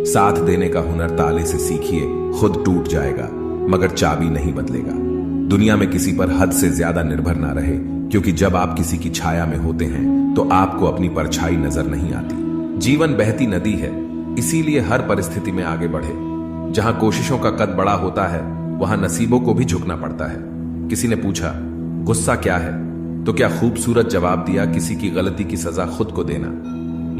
साथ देने का हुनर ताले से सीखिए, खुद टूट जाएगा मगर चाबी नहीं बदलेगा। दुनिया में किसी पर हद से ज्यादा निर्भर ना रहे, क्योंकि जब आप किसी की छाया में होते हैं तो आपको अपनी परछाई नजर नहीं आती। जीवन बहती नदी है, इसीलिए हर परिस्थिति में आगे बढ़े। जहां कोशिशों का कद बड़ा होता है वहां नसीबों को भी झुकना पड़ता है। किसी ने पूछा, गुस्सा क्या है? तो क्या खूबसूरत जवाब दिया, किसी की गलती की सजा खुद को देना।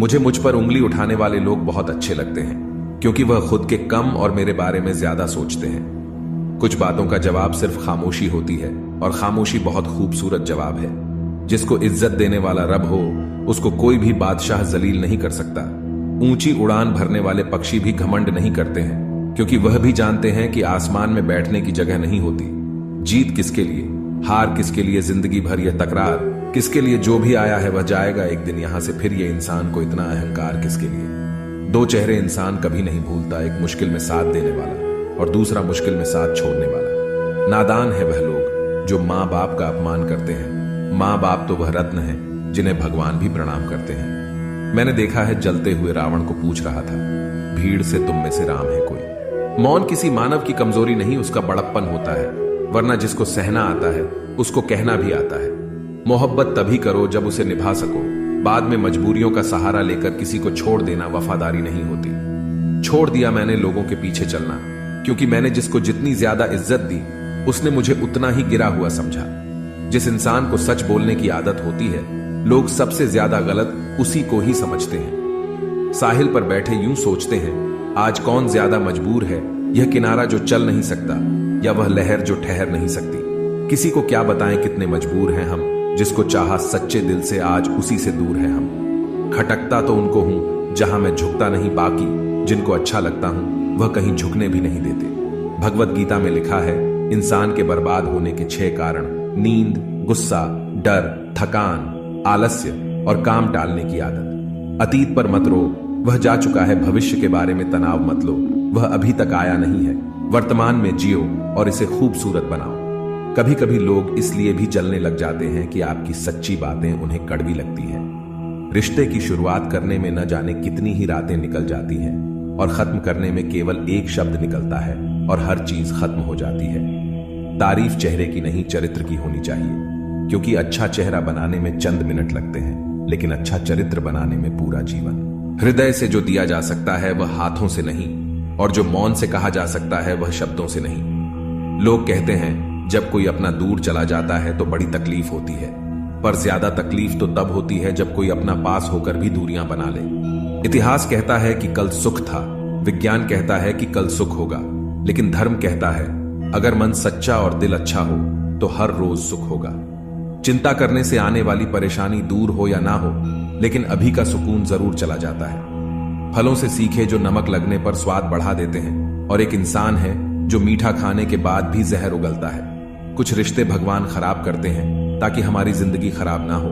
मुझे मुझ पर उंगली उठाने वाले लोग बहुत अच्छे लगते हैं, क्योंकि वह खुद के कम और मेरे बारे में ज्यादा सोचते हैं। कुछ बातों का जवाब सिर्फ खामोशी होती है, और खामोशी बहुत खूबसूरत जवाब है। जिसको इज्जत देने वाला रब हो, उसको कोई भी बादशाह जलील नहीं कर सकता। ऊंची उड़ान भरने वाले पक्षी भी घमंड नहीं करते हैं, क्योंकि वह भी जानते हैं कि आसमान में बैठने की जगह नहीं होती। जीत किसके लिए, हार किसके लिए, जिंदगी भर यह तकरार किसके लिए? जो भी आया है वह जाएगा एक दिन यहां से, फिर ये इंसान को इतना अहंकार किसके लिए? दो चेहरे इंसान कभी नहीं भूलता, एक मुश्किल में साथ देने वाला और दूसरा मुश्किल में साथ छोड़ने वाला। नादान है वह लोग जो माँ बाप का अपमान करते हैं। माँ बाप तो वह रत्न है जिन्हें भगवान भी प्रणाम करते हैं। मैंने देखा है जलते हुए रावण को पूछ रहा था, भीड़ से तुम में से राम है कोई? मौन किसी मानव की कमजोरी नहीं, उसका बड़प्पन होता है। वरना जिसको सहना आता है उसको कहना भी आता है। मोहब्बत तभी करो जब उसे निभा सको। बाद में मजबूरियों का सहारा लेकर किसी को छोड़ देना वफादारी नहीं होती। छोड़ दिया मैंने लोगों के पीछे चलना, क्योंकि मैंने जिसको जितनी ज्यादा इज्जत दी उसने मुझे उतना ही गिरा हुआ समझा। जिस इंसान को सच बोलने की आदत होती है, लोग सबसे ज्यादा गलत उसी को ही समझते हैं। साहिल पर बैठे यूं सोचते हैं, आज कौन ज्यादा मजबूर है, यह किनारा जो चल नहीं सकता या वह लहर जो ठहर नहीं सकती। किसी को क्या बताएं कितने मजबूर हैं हम, जिसको चाहा सच्चे दिल से आज उसी से दूर है हम। खटकता तो उनको हूं जहां मैं झुकता नहीं, बाकी जिनको अच्छा लगता हूं वह कहीं झुकने भी नहीं देते। भगवत गीता में लिखा है, इंसान के बर्बाद होने के 6 कारण: नींद, गुस्सा, डर, थकान, आलस्य और काम टालने की आदत। अतीत पर मत रो, वह जा चुका है। भविष्य के बारे में तनाव मत लो, वह अभी तक आया नहीं है। वर्तमान में जियो और इसे खूबसूरत बनाओ। कभी कभी लोग इसलिए भी जलने लग जाते हैं कि आपकी सच्ची बातें उन्हें कड़वी लगती हैं। रिश्ते की शुरुआत करने में न जाने कितनी ही रातें निकल जाती हैं, और खत्म करने में केवल एक शब्द निकलता है और हर चीज खत्म हो जाती है। तारीफ चेहरे की नहीं, चरित्र की होनी चाहिए, क्योंकि अच्छा चेहरा बनाने में चंद मिनट लगते हैं, लेकिन अच्छा चरित्र बनाने में पूरा जीवन। हृदय से जो दिया जा सकता है वह हाथों से नहीं, और जो मौन से कहा जा सकता है वह शब्दों से नहीं। लोग कहते हैं जब कोई अपना दूर चला जाता है तो बड़ी तकलीफ होती है, पर ज्यादा तकलीफ तो तब होती है जब कोई अपना पास होकर भी दूरियां बना ले। इतिहास कहता है कि कल सुख था, विज्ञान कहता है कि कल सुख होगा, लेकिन धर्म कहता है अगर मन सच्चा और दिल अच्छा हो तो हर रोज सुख होगा। चिंता करने से आने वाली परेशानी दूर हो या ना हो, लेकिन अभी का सुकून जरूर चला जाता है। फलों से सीखे जो नमक लगने पर स्वाद बढ़ा देते हैं, और एक इंसान है जो मीठा खाने के बाद भी जहर उगलता है। कुछ रिश्ते भगवान खराब करते हैं ताकि हमारी जिंदगी खराब ना हो।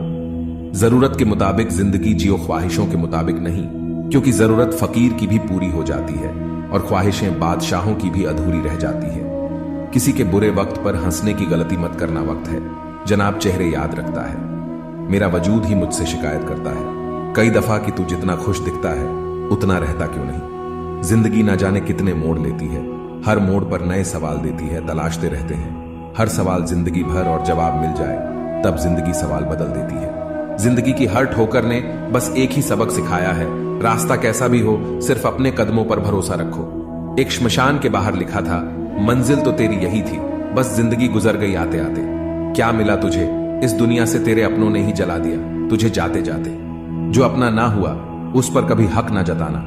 जरूरत के मुताबिक जिंदगी जियो, ख्वाहिशों के मुताबिक नहीं, क्योंकि जरूरत फकीर की भी पूरी हो जाती है और ख्वाहिशें बादशाहों की भी अधूरी रह जाती है। किसी के बुरे वक्त पर हंसने की गलती मत करना, वक्त है जनाब चेहरे याद रखता है। मेरा वजूद ही मुझसे शिकायत करता है कई दफा कि तू जितना खुश दिखता है उतना रहता क्यों नहीं। जिंदगी ना जाने कितने मोड़ लेती है, हर मोड़ पर नए सवाल देती है, तलाशते रहते हैं हर सवाल जिंदगी भर, और जवाब मिल जाए तब जिंदगी सवाल बदल देती है। जिंदगी की हर ठोकर ने बस एक ही सबक सिखाया है, रास्ता कैसा भी हो सिर्फ अपने कदमों पर भरोसा रखो। एक श्मशान के बाहर लिखा था, मंजिल तो तेरी यही थी, बस जिंदगी गुजर गई आते आते। क्या मिला तुझे, इस दुनिया से तेरे अपनों ने ही जला दिया तुझे जाते जाते। जो अपना ना हुआ उस पर कभी हक ना जताना,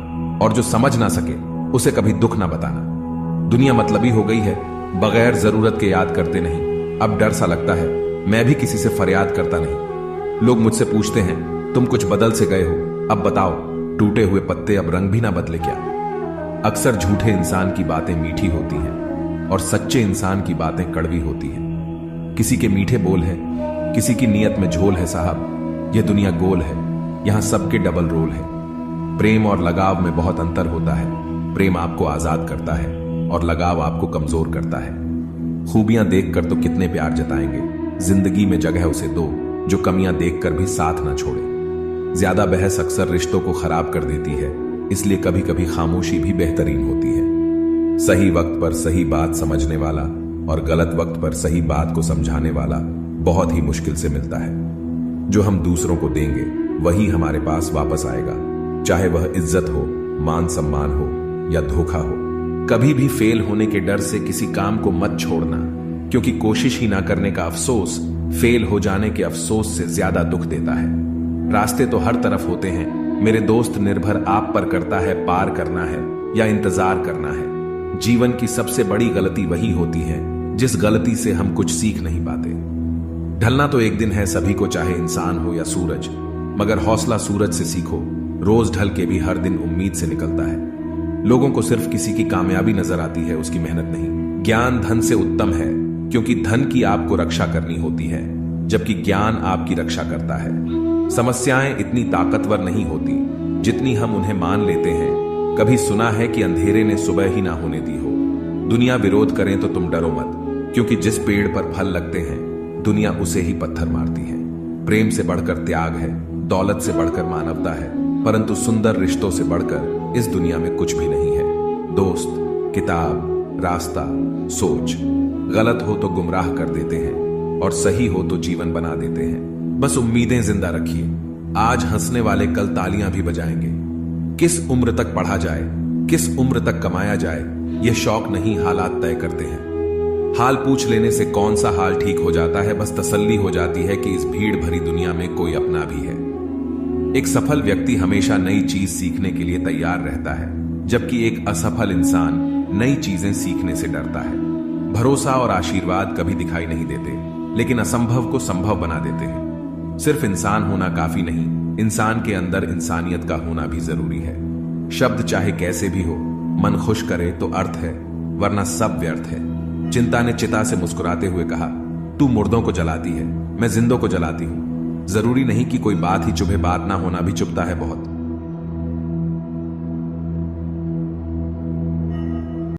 और जो समझ ना सके उसे कभी दुख ना बताना। दुनिया मतलबी हो गई है, बगैर जरूरत के याद करते नहीं। अब डर सा लगता है, मैं भी किसी से फरियाद करता नहीं। लोग मुझसे पूछते हैं तुम कुछ बदल से गए हो, अब बताओ टूटे हुए पत्ते अब रंग भी ना बदले क्या। अक्सर झूठे इंसान की बातें मीठी होती हैं और सच्चे इंसान की बातें कड़वी होती हैं। किसी के मीठे बोल है, किसी की नीयत में झोल है साहब। यह दुनिया गोल है, यहां सबके डबल रोल है। प्रेम और लगाव में बहुत अंतर होता है। प्रेम आपको आजाद करता है और लगाव आपको कमजोर करता है। खूबियां देखकर तो कितने प्यार जताएंगे, जिंदगी में जगह उसे दो जो कमियां देखकर भी साथ ना छोड़े। ज्यादा बहस अक्सर रिश्तों को खराब कर देती है, इसलिए कभी कभी खामोशी भी बेहतरीन होती है। सही वक्त पर सही बात समझने वाला और गलत वक्त पर सही बात को समझाने वाला बहुत ही मुश्किल से मिलता है। जो हम दूसरों को देंगे वही हमारे पास वापस आएगा, चाहे वह इज्जत हो, मान सम्मान हो या धोखा हो। कभी भी फेल होने के डर से किसी काम को मत छोड़ना, क्योंकि कोशिश ही ना करने का अफसोस फेल हो जाने के अफसोस से ज्यादा दुख देता है। रास्ते तो हर तरफ होते हैं मेरे दोस्त, निर्भर आप पर करता है पार करना है या इंतजार करना है। जीवन की सबसे बड़ी गलती वही होती है जिस गलती से हम कुछ सीख नहीं पाते। ढलना तो एक दिन है सभी को, चाहे इंसान हो या सूरज, मगर हौसला सूरज से सीखो। रोज ढल के भी हर दिन उम्मीद से निकलता है। लोगों को सिर्फ किसी की कामयाबी नजर आती है, उसकी मेहनत नहीं। ज्ञान धन से उत्तम है, क्योंकि धन की आपको रक्षा करनी होती है, जबकि ज्ञान आपकी रक्षा करता है। समस्याएं इतनी ताकतवर नहीं होती जितनी हम उन्हें मान लेते हैं। कभी सुना है कि अंधेरे ने सुबह ही ना होने दी हो। दुनिया विरोध करें तो तुम डरो मत, क्योंकि जिस पेड़ पर फल लगते हैं दुनिया उसे ही पत्थर मारती है। प्रेम से बढ़कर त्याग है, दौलत से बढ़कर मानवता है, परंतु सुंदर रिश्तों से बढ़कर इस दुनिया में कुछ भी नहीं है। दोस्त, किताब, रास्ता, सोच गलत हो तो गुमराह कर देते हैं और सही हो तो जीवन बना देते हैं। बस उम्मीदें जिंदा रखिए, आज हंसने वाले कल तालियां भी बजाएंगे। किस उम्र तक पढ़ा जाए, किस उम्र तक कमाया जाए, यह शौक नहीं हालात तय करते हैं। हाल पूछ लेने से कौन सा हाल ठीक हो जाता है, बस तसल्ली हो जाती है कि इस भीड़ भरी दुनिया में कोई अपना भी है। एक सफल व्यक्ति हमेशा नई चीज सीखने के लिए तैयार रहता है, जबकि एक असफल इंसान नई चीजें सीखने से डरता है। भरोसा और आशीर्वाद कभी दिखाई नहीं देते, लेकिन असंभव को संभव बना देते हैं। सिर्फ इंसान होना काफी नहीं, इंसान के अंदर इंसानियत का होना भी जरूरी है। शब्द चाहे कैसे भी हो, मन खुश करे तो अर्थ है, वरना सब व्यर्थ है। चिंता ने चिता से मुस्कुराते हुए कहा, तू मुर्दों को जलाती है, मैं जिंदों को जलाती हूं। जरूरी नहीं कि कोई बात ही चुभे, बात ना होना भी चुभता है बहुत।